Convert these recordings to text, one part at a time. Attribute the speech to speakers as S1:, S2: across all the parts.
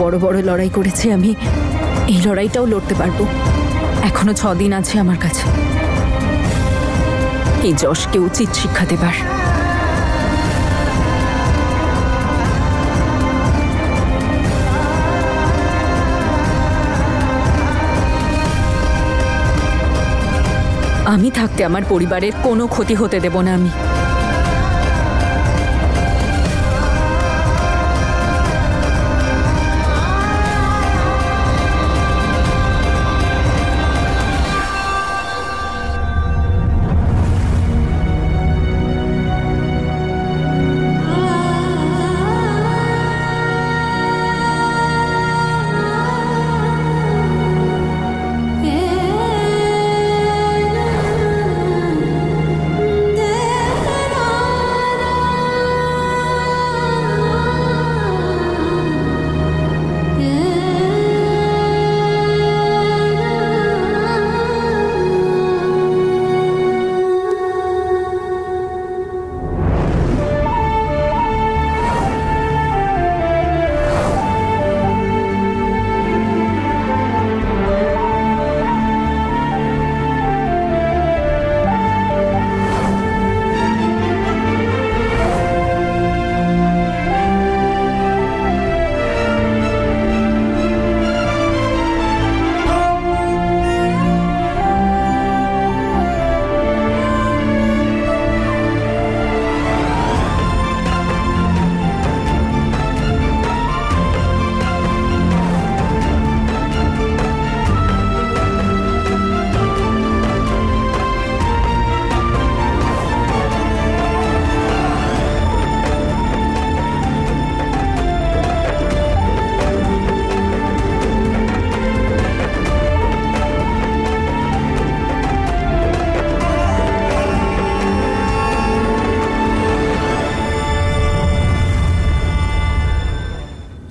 S1: বড় বড় লড়াই করেছি আমি, এই লড়াইটাও লড়তে পারবো। এখনো 6 দিন আছে আমার কাছে এই যশকে উচিত শিক্ষা দেবার। আমি থাকতে আমার পরিবারের কোনো ক্ষতি হতে দেব না আমি।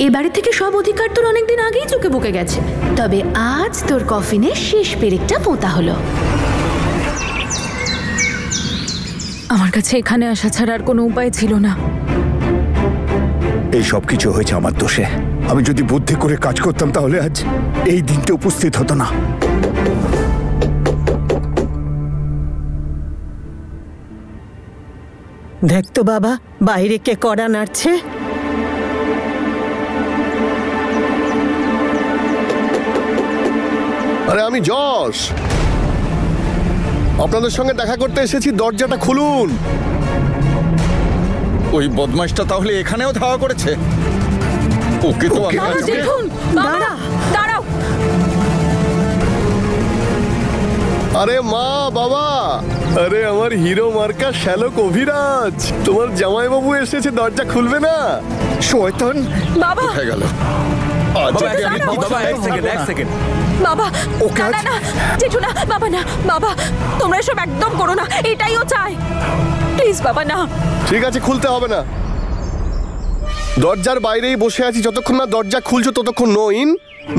S2: এ বাড়ি থেকে সব অধিকার তোর অনেকদিন আগেই চুকে বুকে গেছে, তবে আজ তোর কফিনে শেষ পেরেকটা পোঁতা হলো।
S1: আমার কাছে এখানে আসা ছাড়া আর কোনো উপায় ছিল না।
S3: এই সব কিছু হয়েছে আমার দোষে। আমি যদি বুদ্ধি করে কাজ করতাম তাহলে আজ এই দিনটা উপস্থিত হতো না।
S4: দেখ তো বাবা, বাইরে কে কড়া নাড়ছে।
S5: আরে আমি যশ, আপনাদের সঙ্গে দেখা করতে এসেছি, দরজাটা খুলুন।
S6: ওই বদমাইশটা তাহলে এখানেও ধাওয়া করেছে। ওকে তো
S1: দেখুন, দাঁড়াও।
S5: আরে মা বাবা, আরে আমার হিরো মার্কা শ্যালক অভিরাজ, তোমার জামাইবাবু এসেছে, দরজা খুলবে না?
S3: শয়তান
S1: বাবা
S6: কোথায় গেল?
S1: বাবা না, জেঠু না, বাবা না, বাবা তোমরা এসব একদম করো না, এটাই ও চায়। প্লিজ বাবা না।
S5: ঠিক আছে, খুলতে হবে না। দরজার বাইরেই বসে আছি, যতক্ষণ না দরজা খুলছো ততক্ষণ নো ইন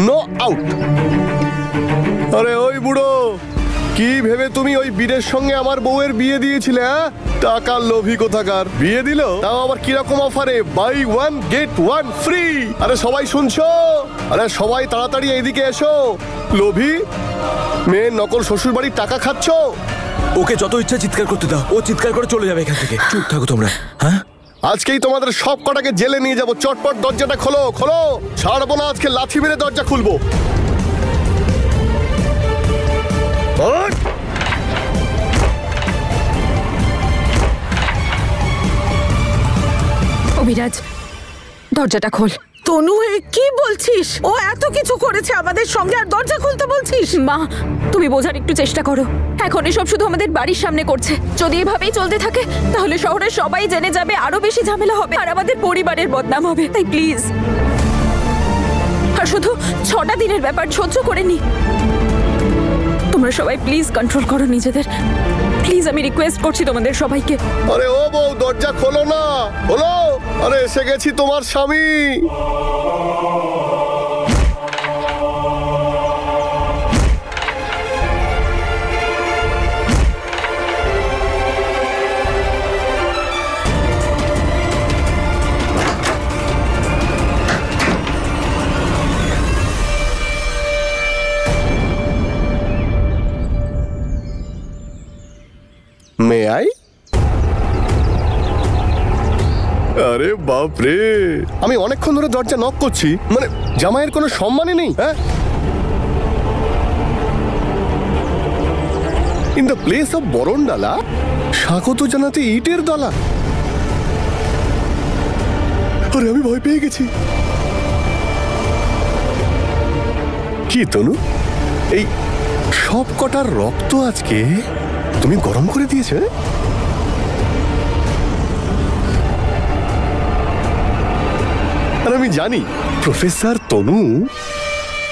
S5: নো আউট। আরে ওই বুড়ো, কি ভেবে তুমি ওই বীরের সঙ্গে আমার বউয়ের বিয়ে দিয়েছিলে? হ্যাঁ, টাকার লোভী কোথাকার। বিয়ে দিল, তাও আবার কিরকম অফারে, বাই 1 গেট 1 ফ্রি। আরে সবাই শুনছো? আরে সবাই তাড়াতাড়ি এইদিকে এসো। লোভী মেয়ের নকল শ্বশুর বাড়ির টাকা খাচ্ছ।
S7: ওকে যত ইচ্ছা চিৎকার করতে দাও, ও চিৎকার করে চলে যাবে এখান থেকে। চুপ থাকো তোমরা। হ্যাঁ,
S5: আজকেই তোমাদের সব কটাকে জেলে নিয়ে যাবো। চটপট দরজাটা খোলো, খোলো। ছাড়বো না, আজকে লাথি মেরে দরজা খুলবো।
S1: অভিরাজ, দরজাটা খোল।
S4: তনু, কি বলছিস? ও এত কিছু করেছে আমাদের সঙ্গে, আর দরজা খুলতে বলছিস?
S1: মা, তুমি বোঝার একটু চেষ্টা করো। এখন এসব শুধু আমাদের বাড়ির সামনে করছে। যদি এভাবেই চলতে থাকে তাহলে শহরের সবাই জেনে যাবে, আরো বেশি ঝামেলা হবে, আর আমাদের পরিবারের বদনাম হবে। তাই প্লিজ, আর শুধু 6টা দিনের ব্যাপার, সহ্য করে নি। তোমরা সবাই প্লিজ কন্ট্রোল করো নিজেদের। প্লিজ, আমি রিকোয়েস্ট করছি তোমাদের সবাইকে।
S5: আরে ও বউ, দরজা খোলো না, খোলো। আরে এসে গেছি তোমার স্বামী। May I? আরে বাপ রে, আমি অনেকক্ষণ ধরে দরজা নক করছি, মানে জামাইয়ের কোনো সম্মানই নেই। হ্যাঁ, ইন দ্য প্লেস অফ বরণডালা স্বাগত জানাতে ইটের ডালা। আরে আমি ভয় পেয়ে গেছি। কি তনু, এই সব কটার রক্ত আজকে তুমি গরম করে দিয়েছে? আর আমি জানি প্রফেসর তনু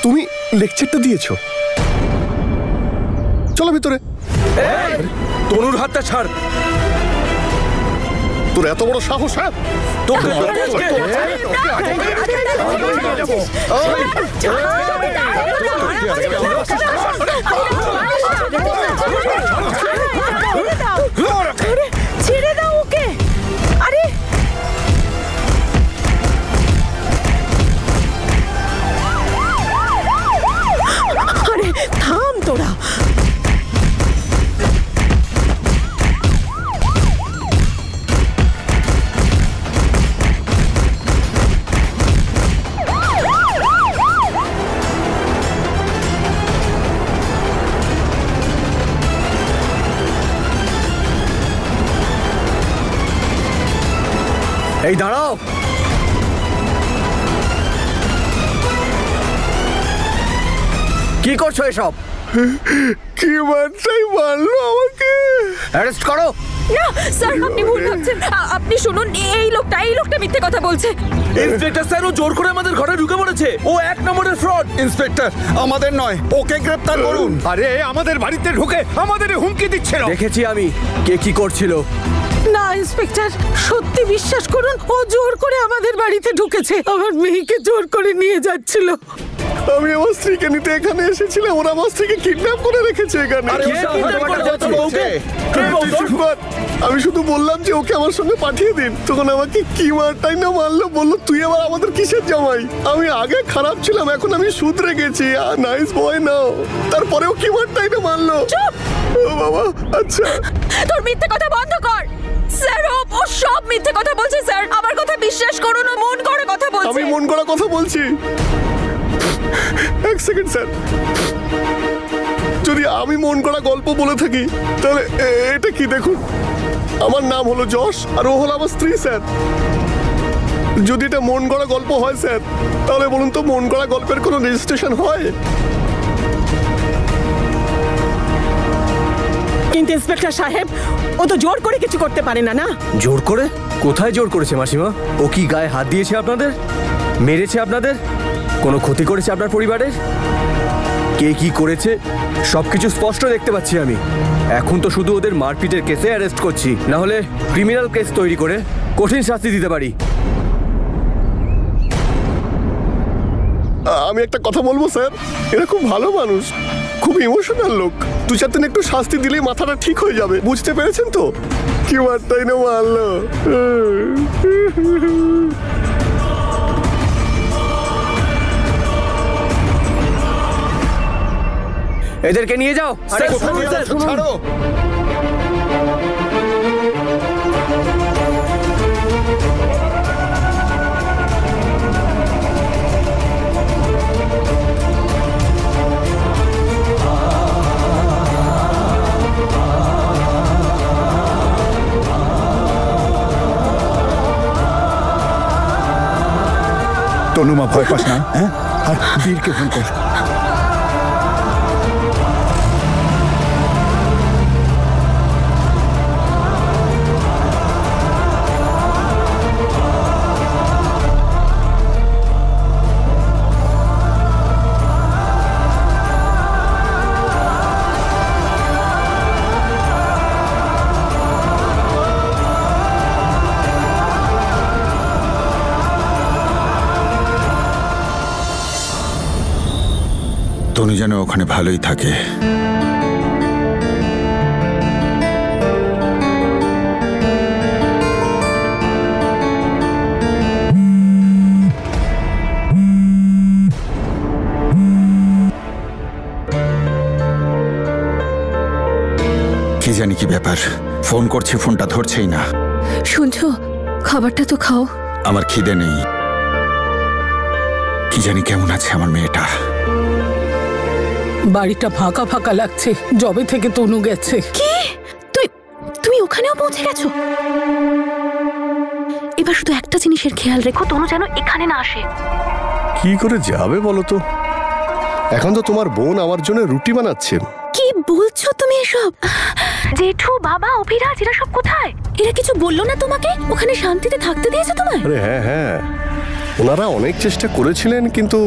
S5: তুমি লেকচারটা দিয়েছো। চলো ভিতরে।
S7: তনুর হাতটা ছাড়।
S5: তোর এত বড় সাহস? হ্যাঁ,
S7: তোকে
S4: ছেড়ে দাও ওকে। আরে আরে থাম তোরা।
S7: এই দাঁড়াও। কি করছো এসব?
S5: কি মারটাই মারলো আমাকে।
S7: অ্যারেস্ট করো।
S1: না স্যার, আপনি ভুল ভাবছেন। আপনি শুনুন, এই লোকটা মিথ্যে কথা বলছে।
S7: ইন্সপেক্টর স্যার, ও জোর করে আমাদের ঘরে ঢুকে পড়েছে। ও 1 নম্বরের ফ্রড।
S6: ইন্সপেক্টর, আমাদের নয়, ওকে গ্রেপ্তার করুন।
S3: আরে আমাদের বাড়িতে ঢুকে আমাদের হুমকি দিচ্ছিল।
S7: দেখেছি আমি কে কি করছিল।
S4: না ইন্সপেক্টর, সত্যি বিশ্বাস করুন, ও জোর করে আমাদের বাড়িতে ঢুকেছে। আমার মেয়েকে জোর করে নিয়ে যাচ্ছিল।
S5: আমি আমার স্ত্রীকে নিতে এখানে এসেছিলাম, ওরা আমার স্ত্রীকে কিডন্যাপ করে রেখেছে এখানে। আমি শুধু বললাম যে ওকে আমার সঙ্গে পাঠিয়ে দিন, তখন আমাকে কি মারটাই না মারলো। বললো তুই আবার আমাদের কিসের জামাই? আমি আগে খারাপ ছিলাম, এখন আমি শুধরে গেছি। নাইস বয় নাও। তারপরেও কি মারটাই না মারলো।
S1: চুপ!
S5: ও বাবা, আচ্ছা
S1: তোর মিথ্যে কথা বন্ধ কর। স্যার, ও সব মিথ্যে কথা বলছে স্যার। আমার কথা বিশ্বাস করুন, ও মন করে কথা বলছে।
S5: আমি মন করা কথা বলছি। এক সেকেন্ড স্যার, যদি আমি মন করা গল্প বলে থাকি তাহলে এটা কি দেখুন, আমার নাম হলো যশ আর ও হলো আমার স্ত্রী স্যার। যদি এটা মন করা গল্প হয় স্যার, তাহলে বলুন তো মন করা গল্পের কোনো রেজিস্ট্রেশন হয়?
S4: কিন্তু ইন্সপেক্টর সাহেব, ও তো জোর করে কিছু করতে পারে না। না
S7: জোর করে? কোথায় জোর করেছে মাসিমা? ও কি গায়ে হাত দিয়েছে আপনাদের? মেরেছে আপনাদের? কোনো ক্ষতি করেছে আপনার পরিবারের? কে কি করেছে সবকিছু স্পষ্ট দেখতে পাচ্ছি আমি। এখন তো শুধু ওদের মারপিটের কেসে অ্যারেস্ট করছি, না হলে ক্রিমিনাল কেস তৈরি করে কঠিন শাস্তি দিতে পারি।
S5: আমি একটা কথা বলবো স্যার, এরা খুব ভালো মানুষ, খুব ইমোশনাল লোক। 2-4 দিন একটু শাস্তি দিলেই মাথাটা ঠিক হয়ে যাবে। বুঝতে পেরেছেন তো? কি মারটাই না মারলো।
S7: এদেরকে নিয়ে যাও।
S6: আরে কোথায় নিয়ে যাচ্ছ? ছাড়ো।
S3: তনুমা, ভয় পাস না। হ্যাঁ, আর বীরকে ফোন কর।
S6: তনু যেন ওখানে ভালোই থাকে। কি জানি কি ব্যাপার, ফোন করছি, ফোনটা ধরছেই না।
S1: শুনছো, খাবারটা তো খাও।
S6: আমার খিদে নেই। কি জানি কেমন আছে আমার মেয়েটা।
S4: বাড়িটা ফাঁকা ফাঁকা লাগছে যবে থেকে তনু গেছে।
S2: কি তুমি ওখানেও পৌঁছে গেছো? এবার শুধু একটা জিনিসের খেয়াল রেখো, তনু যেন এখানে না আসে।
S5: কি করে যাবে বলো তো? এখন তো তোমার বোন আমার জন্য রুটি বানাচ্ছে।
S2: কি বলছো তুমি এসব? জেঠু, বাবা, অভিরাজ এরা সব কোথায়? এরা কিছু বললো না তোমাকে? ওখানে শান্তিতে থাকতে দিয়েছে তোমায়?
S5: আরে হ্যাঁ হ্যাঁ, ওনারা অনেক চেষ্টা করেছিলেন, কিন্তু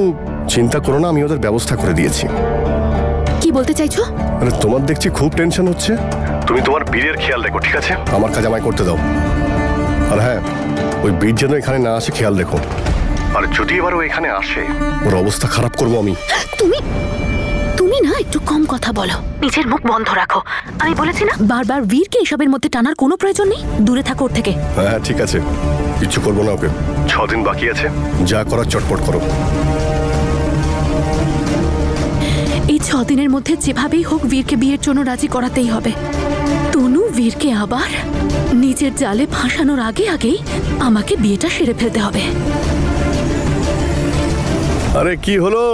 S5: চিন্তা করো না, আমি ওদের ব্যবস্থা করে দিয়েছি।
S2: কি বলতে চাইছো?
S5: আরে তোমার দেখছি খুব টেনশন হচ্ছে। তুমি তোমার বীরের খেয়াল রেখো, ঠিক আছে? আমার কাজ আমায় করতে দাও। আর হ্যাঁ, ওই বীর যেন এখানে না আসে খেয়াল রেখো। আর যদি এবার ও এখানে আসে, ওর অবস্থা খারাপ করবো আমি।
S2: তুমি না একটু কম কথা বলো, নিজের মুখ বন্ধ রাখো। আমি বলেছি না, বারবার বীরকে এসবের মধ্যে টানার কোনো প্রয়োজন নেই। দূরে থাকো ওর থেকে।
S5: হ্যাঁ ঠিক আছে, কিচ্ছু করবো না ওকে। 6 দিন বাকি আছে, যা করার চটপট করো।
S2: এই 6 দিনের মধ্যে যেভাবেই হোক বীরকে বিয়ের জন্য রাজি করাতেই হবে। তনু বীরকে আবার নিজের জালে ফাঁসানোর আগেই আমাকে বিয়েটা সেরে ফেলতে হবে।
S5: আরে কি হলো?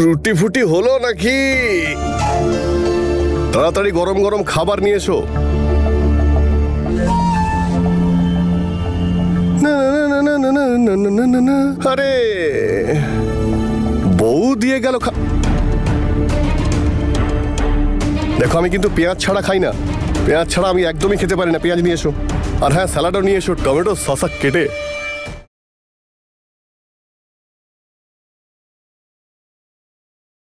S5: রুটি ফুটি হলো নাকি? তাড়াতাড়ি গরম গরম খাবার নিয়ে এসো। আরে বউ দিয়ে গেল। দেখো, আমি কিন্তু পেঁয়াজ ছাড়া খাই না। পেঁয়াজ ছাড়া আমি একদমই খেতে পারি না। পেঁয়াজ নিয়ে এসো। আর হ্যাঁ, স্যালাডও নিয়ে এসো, টমেটো শসা কেটে।